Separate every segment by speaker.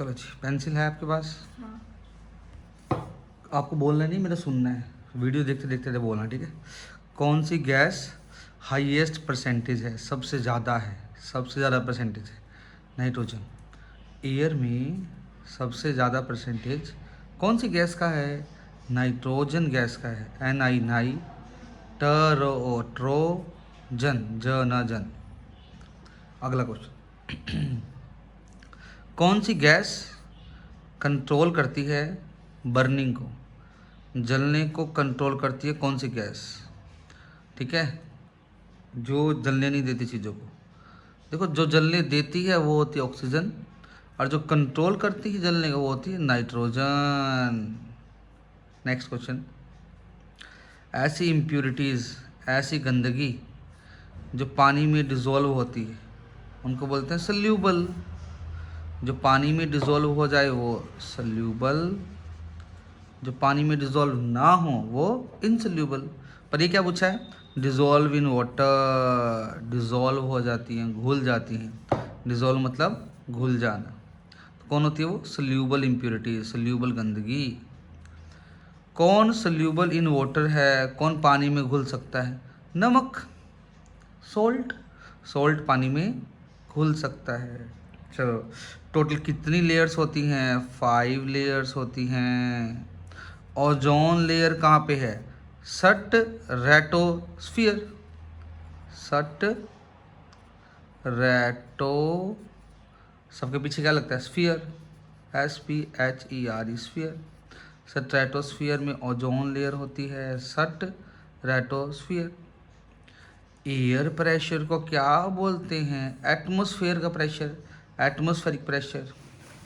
Speaker 1: चलो जी, पेंसिल है आपके पास?
Speaker 2: हाँ।
Speaker 1: आपको बोलना नहीं, मेरा सुनना है। वीडियो देखते देखते बोलना, ठीक है? कौन सी गैस हाईएस्ट परसेंटेज है, सबसे ज़्यादा है, सबसे ज़्यादा परसेंटेज है? नाइट्रोजन। एयर में सबसे ज़्यादा परसेंटेज कौन सी गैस का है? नाइट्रोजन गैस का है। NI नाई, ट्रोजन, ज न जन। अगला क्वेश्चन। कौन सी गैस कंट्रोल करती है बर्निंग को, जलने को कंट्रोल करती है? कौन सी गैस? ठीक है, जो जलने नहीं देती चीज़ों को। देखो, जो जलने देती है वो होती है ऑक्सीजन, और जो कंट्रोल करती है जलने को वो होती है नाइट्रोजन। Next question. ऐसी इम्प्यूरिटीज़, ऐसी गंदगी जो पानी में डिज़ोल्व होती है उनको बोलते हैं सल्यूबल। जो पानी में डिज़ोल्व हो जाए वो सल्यूबल, जो पानी में डिज़ोल्व ना हो वो इनसल्यूबल। पर ये क्या पूछा है? डिज़ोल्व इन वाटर, डिज़ोल्व हो जाती हैं, घुल जाती हैं। डिज़ोल्व मतलब घुल जाना। तो कौन होती है वो? सल्यूबल इम्प्योरिटी, सल्यूबल गंदगी। कौन सल्यूबल इन वाटर है? कौन पानी में घुल सकता है? नमक, सोल्ट। सोल्ट पानी में घुल सकता है। चलो, टोटल कितनी लेयर्स होती हैं? 5 लेयर्स होती हैं। ओजोन लेयर कहाँ पे है? सट रेटोस्फियर, सट रेटो, सबके पीछे क्या लगता है? Sphere, SPHER, sphere. स्ट्रेटोस्फियर में ओजोन लेयर होती है, सट रेटोस्फियर। एयर प्रेशर को क्या बोलते हैं? एटमॉस्फेयर का प्रेशर, एटमॉस्फेरिक प्रेशर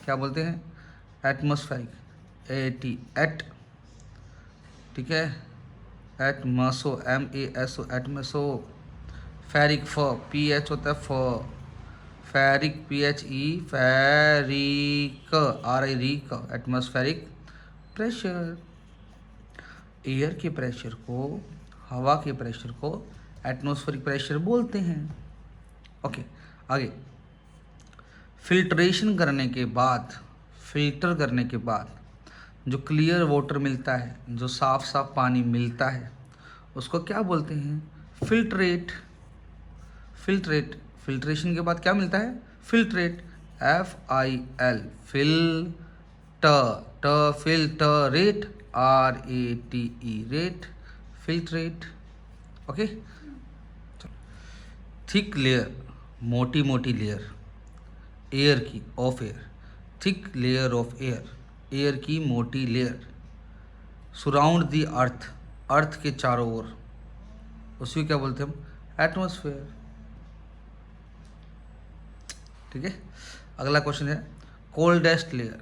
Speaker 1: क्या बोलते हैं? एटमॉस्फेरिक, AT, एट, ठीक है? एटमसो, MASO, एटमसो। फेरिक, PH होता है ferric, PHE, ferric, RI, rig, atmospheric pressure. Air के प्रेशर को, हवा के प्रेशर को एटमॉस्फेरिक प्रेशर बोलते हैं। ओके, आगे। फिल्ट्रेशन करने के बाद, फिल्टर करने के बाद जो क्लियर वाटर मिलता है, जो साफ साफ पानी मिलता है, उसको क्या बोलते हैं? फिल्ट्रेट। फिल्ट्रेट, फिल्ट्रेशन के बाद क्या मिलता है? फिल्ट्रेट, FIL, फिल ट filtrate, RATE, rate, filtrate. Okay. Thick layer, मोटी मोटी लेयर एयर की, of air, thick layer of air, air की मोटी लेयर, सराउंड दी अर्थ, अर्थ के चारों ओर, उसी को क्या बोलते हैं हम? एटमॉस्फेयर। ठीक है। अगला क्वेश्चन है, कोल्डेस्ट लेयर,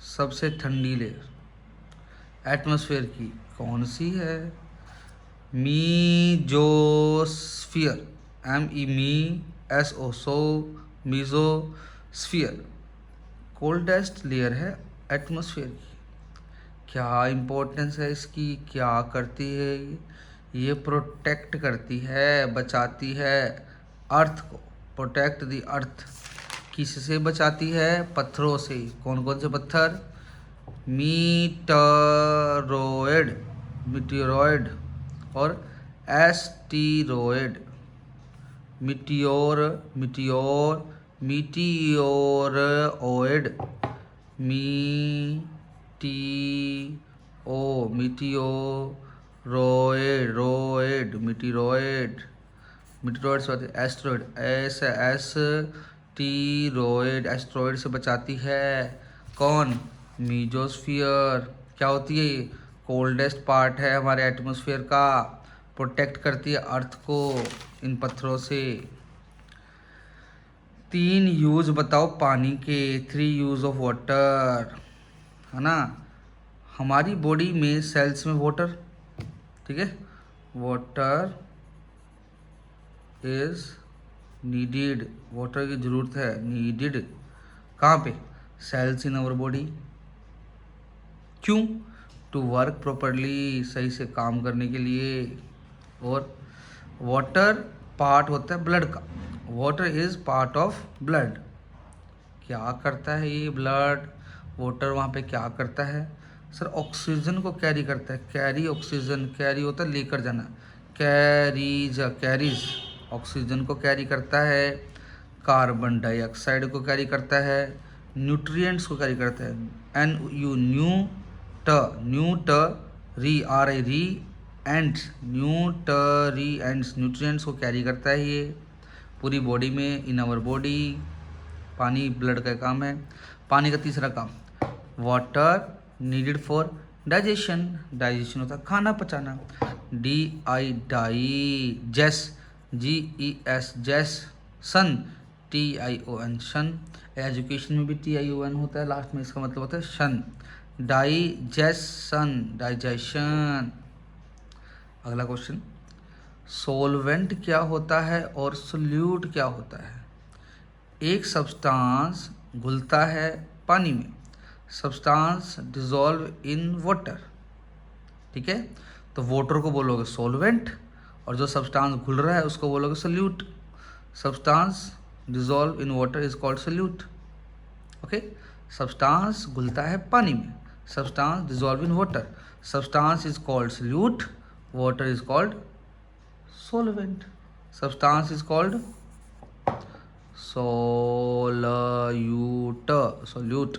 Speaker 1: सबसे ठंडी लेयर एटमॉस्फेयर की कौन सी है? Mesosphere, MESO, mesosphere coldest layer है एटमॉस्फेयर की। क्या इम्पोर्टेंस है इसकी? क्या करती है ये? प्रोटेक्ट करती है, बचाती है अर्थ को। Protect the earth. किससे बचाती है? पत्थरों से। कौन कौन से पत्थर? मीटरोइड, मीटियोरॉइड और एस्टीरोइड। मीटियोर, मीटियोर, मीटियोरॉइड, मीटियोरॉइड, मीटिरोइड, मीटिरोइड से एस्ट्रॉइड, टीरोइड, एस्ट्रॉइड से बचाती है। कौन? मीजोस्फियर। क्या होती है ये? कोल्डेस्ट पार्ट है हमारे एटमॉस्फेयर का, प्रोटेक्ट करती है अर्थ को इन पत्थरों से। 3 यूज बताओ पानी के, 3 यूज ऑफ वाटर, है ना? हमारी बॉडी में सेल्स में वाटर, ठीक है, वाटर इज नीडेड, वाटर की ज़रूरत है, नीडेड। कहाँ पे? Cells in our body. क्यों? टू वर्क प्रॉपरली, सही से काम करने के लिए। और वाटर पार्ट होता है ब्लड का, water is part of blood. क्या करता है ये ब्लड? वाटर वहाँ पे क्या करता है सर? ऑक्सीजन को कैरी करता है। कैरी ऑक्सीजन, कैरी होता है लेकर जाना, कैरीज, कैरीज ऑक्सीजन को कैरी करता है, कार्बन डाइऑक्साइड को कैरी करता है, न्यूट्रिएंट्स को कैरी करता है। एन यू न्यू ट री आर आई री एंड्स, न्यूट्रिएंट्स, न्यूट्रिएंट्स को कैरी करता है ये पूरी बॉडी में, इन आवर बॉडी। पानी ब्लड का काम है। पानी का तीसरा काम, water needed for digestion, digestion होता है खाना पचाना। डाइजेस, GES जैस, सन, TION सन। एजुकेशन में भी TION होता है लास्ट में, इसका मतलब होता है शन। Digestion, digestion. अगला क्वेश्चन, सोलवेंट क्या होता है और सोल्यूट क्या होता है? एक सब्सटेंस घुलता है पानी में, सब्सटेंस डिजॉल्व इन वाटर, ठीक है? तो वाटर को बोलोगे सोलवेंट और जो सब्सटेंस घुल रहा है उसको बोलोगे solute. Substance dissolve in water is called solute. Okay, substance घुलता है पानी में, substance dissolve in water, substance is called solute, water is called solvent, substance is called solute,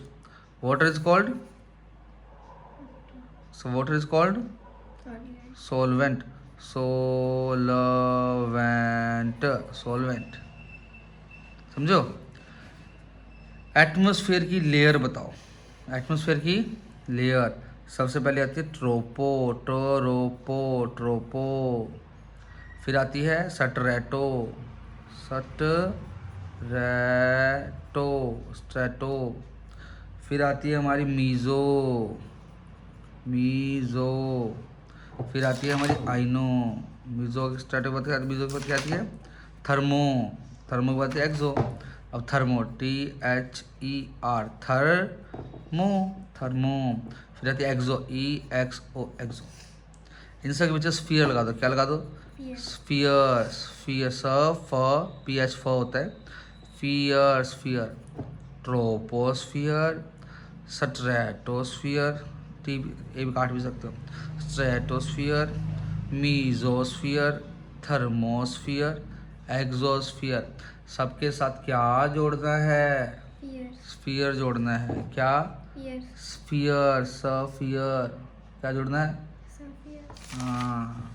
Speaker 1: water is called, so water is called solvent, solvent। समझो? Atmosphere की layer बताओ। Atmosphere की layer सबसे पहले आती है ट्रोपो, फिर आती है स्ट्रेटो, स्ट्रेटो, फिर आती है हमारी मीज़ो, फिर आती है हमारी आइनो। मीज़ो स्ट्रेटो के बाद मीज़ो के बाद क्या आती है? थर्मो के बाद एक्सो। अब थर्मो, THER, थर्मो। फिर आती है एक्सो, EXO, एक्सो। इन सब के पीछे स्फीयर लगा दो। क्या लगा दो? स्फीयर, PH होता है, स्फीयर। ट्रोपोस्फियर, स्ट्रेटोस्फियर, ये भी काट भी सकते हो, स्ट्रेटोस्फियर, मीजोस्फियर, थर्मोस्फियर, एक्सोस्फियर। सबके साथ क्या जोड़ना है? स्फीयर जोड़ना है। क्या? स्फीयर। क्या जोड़ना है? हाँ,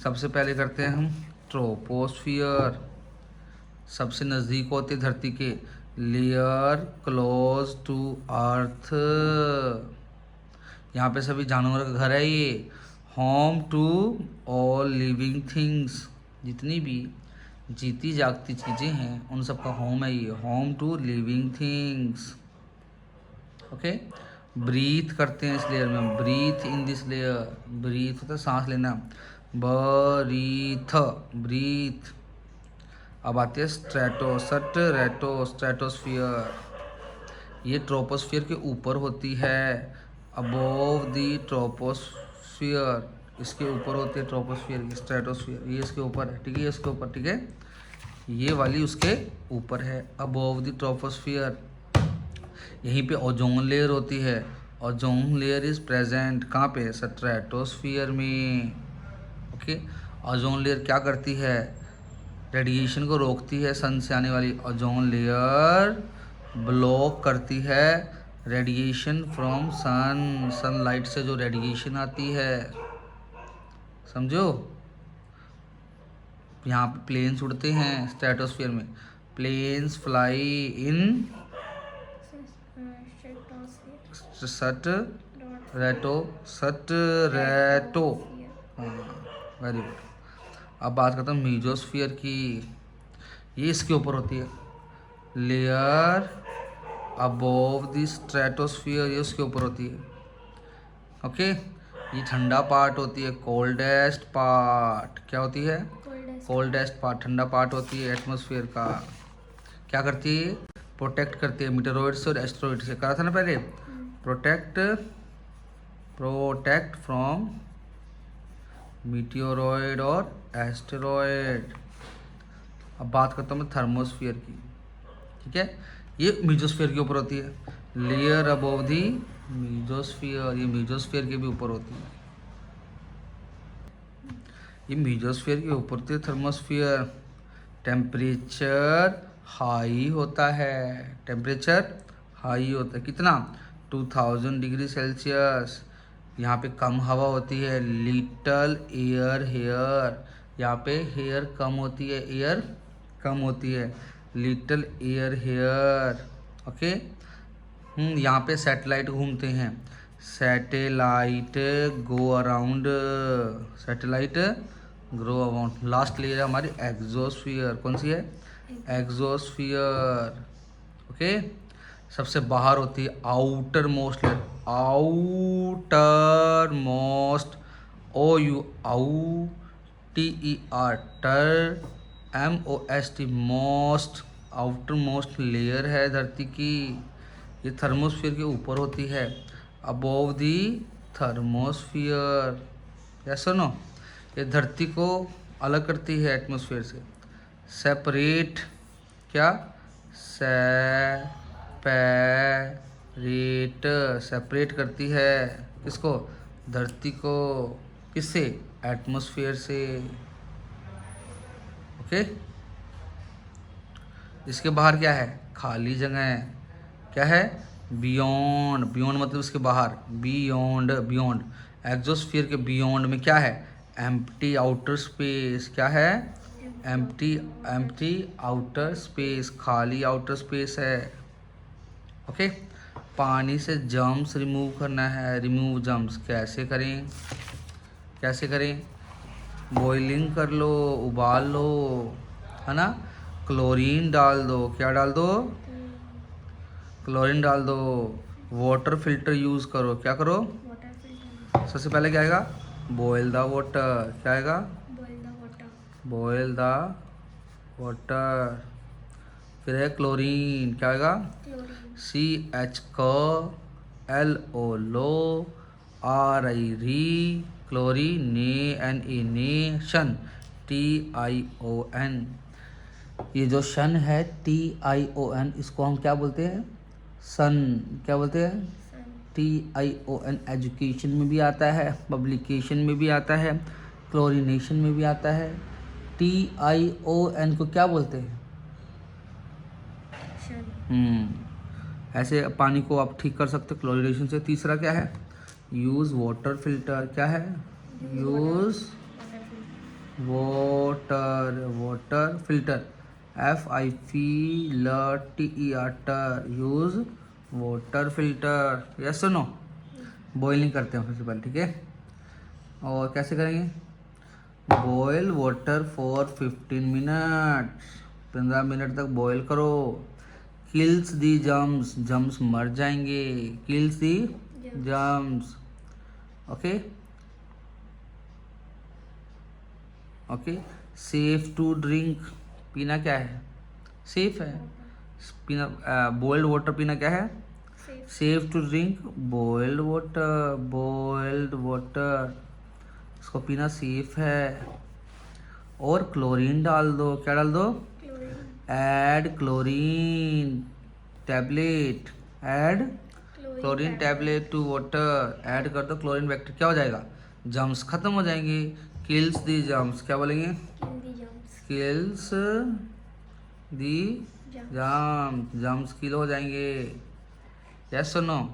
Speaker 1: सबसे पहले करते हैं हम ट्रोपोस्फियर, सबसे नज़दीक होती है धरती के, लेयर क्लोज टू अर्थ, यहाँ पे सभी जानवरों का घर है ये, home to all living things, जितनी भी जीती जागती चीज़ें हैं उन सब का होम है ये, home to living things. Okay, breathe करते हैं इस लेयर में, breathe in this layer, breathe होता है सांस लेना, ब्रीथ। अब आती है स्ट्रेटोस्फियर, ये ट्रोपोस्फियर के ऊपर होती है, अबोव द ट्रोपोस्फियर, इसके ऊपर होती है ट्रोपोस्फियर, स्ट्रेटोस्फियर ये इसके ऊपर है, ठीक है, ये इसके ऊपर, ठीक है, ये वाली उसके ऊपर है, अबोव द ट्रोपोस्फियर। यहीं पे ओजोन लेयर होती है, ओजोन लेयर इज प्रेजेंट कहाँ पे? स्ट्रेटोस्फियर में। ओके, ओजोन लेयर क्या करती है? रेडिएशन को रोकती है, सन से आने वाली। ओजोन लेयर ब्लॉक करती है रेडिएशन फ्रॉम सनलाइट से जो रेडिएशन आती है, समझो? यहाँ पे प्लेन्स उड़ते हैं स्ट्रेटोस्फियर में, प्लेन्स फ्लाई इन सटरेटो, हाँ, वेरी गुड। अब बात करता हूँ मीजोस्फियर की, ये इसके ऊपर होती है, लेयर अबोव द स्ट्रेटोस्फियर, ये उसके ऊपर होती है। ओके, ये ठंडा पार्ट होती है, कोल्डेस्ट पार्ट। क्या होती है? कोल्डेस्ट पार्ट, ठंडा पार्ट होती है एटमॉस्फेयर का। क्या करती है? प्रोटेक्ट करती है मीटेरोइड से और एस्टेरॉइड से। कहा था ना पहले, प्रोटेक्ट फ्रॉम मीटियोरॉइड और एस्टेरॉइड। अब बात करता हूँ मैं थर्मोस्फियर की, ठीक है, ये मीजोस्फियर के ऊपर होती है। लेयर अबोव दी मीजोस्फीयर, ये मीजोस्फीयर के भी ऊपर होती है। ये मीजोस्फीयर के ऊपर होती है थर्मोस्फीयर। टेम्परेचर हाई होता है, टेम्परेचर हाई होता है कितना 2000 डिग्री सेल्सियस। यहाँ पे कम हवा होती है, लिटल एयर हेयर, यहाँ पे हेयर कम होती है, एयर कम होती है, लिटल एयर हेयर। ओके। यहाँ पे सैटेलाइट घूमते हैं, satellite go around, satellite grow around. Last layer है हमारी एग्जोस्फियर, कौन सी है एग्जोस्फियर। ओके। सबसे बाहर होती है outer most layer, outer most, O U आउ टी ई आर टर, M O S T most, outer most layer है धरती की। ये थर्मोस्फीयर के ऊपर होती है, अबोव दी थर्मोस्फीयर। यस और नो। ये धरती को अलग करती है एटमॉस्फेयर से, सेपरेट, क्या सेपरेट, सेपरेट करती है किसको, धरती को, किससे, एटमॉस्फेयर से। ओके। इसके बाहर क्या है, खाली जगह है, क्या है, बियॉन्ड, बियॉन्ड मतलब इसके बाहर, बियॉन्ड, बियॉन्ड। एग्जोस्फीयर के बियॉन्ड में क्या है, एम्प्टी आउटर स्पेस, क्या है, एम्प्टी, एम्प्टी आउटर स्पेस, खाली आउटर स्पेस है। ओके। पानी से जम्स रिमूव करना है, रिमूव जम्स कैसे करें, कैसे करें, बॉइलिंग कर लो, उबाल लो, है ना, क्लोरीन डाल दो, क्या डाल दो, क्लोरीन डाल दो, वाटर फिल्टर यूज़ करो, क्या करो, सबसे पहले क्या आएगा, बॉयल द वाटर, क्या आएगा, बॉयल द वाटर। फिर है क्लोरीन, क्या आएगा, CH लो, RI, क्लोरीनेशन, TION। ये जो शन है TION, इसको हम क्या बोलते हैं, सन, क्या बोलते हैं, TION। एजुकेशन में भी आता है, पब्लिकेशन में भी आता है, क्लोरीनेशन में भी आता है। TION को क्या बोलते हैं, ऐसे पानी को आप ठीक कर सकते हो क्लोरीनेशन से। तीसरा क्या है, यूज़ वाटर फिल्टर, क्या है, use water filter, FILTER, use water filter. Yes no. Boiling करते हैं सबसे पहले, ठीक है। और कैसे करेंगे, boil water for 15 minute, 15 minute तक बॉयल करो। किल्स दी जम्स, जम्स मर जाएंगे, kills the germs. Okay, okay. Safe to drink, पीना क्या है, सेफ है पीना, बॉइल्ड वाटर पीना क्या है, safe to drink boiled water, boiled water, इसको पीना सेफ है। और क्लोरीन डाल दो, क्या डाल दो, add chlorine tablet, add chlorine tablet to water, add कर दो क्लोरीन बैक्टीरिया, क्या हो जाएगा, जम्स खत्म हो जाएंगे। किल्स दी जम्स, क्या बोलेंगे, kills the germs, germs kill हो जाएंगे। यस और नो।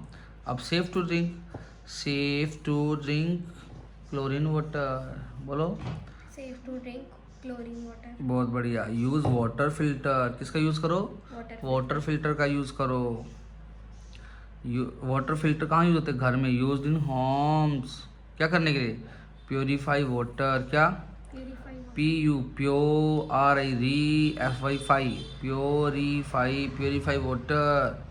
Speaker 1: अब safe to drink, safe to drink chlorine water, बोलो,
Speaker 2: safe to drink chlorine water.
Speaker 1: बहुत बढ़िया। यूज़ वाटर फिल्टर, किसका यूज़ करो, वाटर फिल्टर का यूज़ करो। वाटर फिल्टर कहाँ यूज़ होते हैं, घर में, यूज इन होम्स, क्या करने के लिए, प्योरीफाई वाटर, क्या, PURIFY, प्योरीफाई, प्योरीफाई वाटर।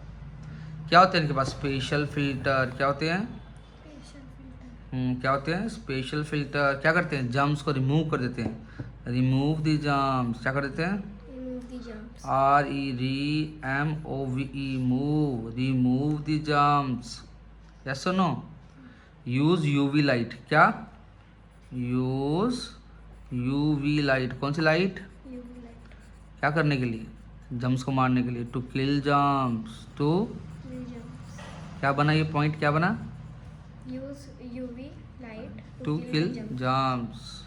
Speaker 1: क्या होते हैं इनके पास, स्पेशल फिल्टर, क्या होते हैं, क्या होते हैं, स्पेशल फिल्टर। क्या करते हैं, जम्स को रिमूव कर देते हैं, रिमूव दी जम्स, क्या कर देते हैं, REMOVE, मूव, रिमूव दी जम्स। यस और नो। यूज़ UV लाइट, क्या, यूज़ UV लाइट, कौन सी लाइट, क्या करने के लिए, जम्स को मारने के लिए, टू किल जम्स, टू क्या बना ये पॉइंट क्या बना?
Speaker 2: Use UV light
Speaker 1: to
Speaker 2: to
Speaker 1: kill
Speaker 2: germs.
Speaker 1: germs.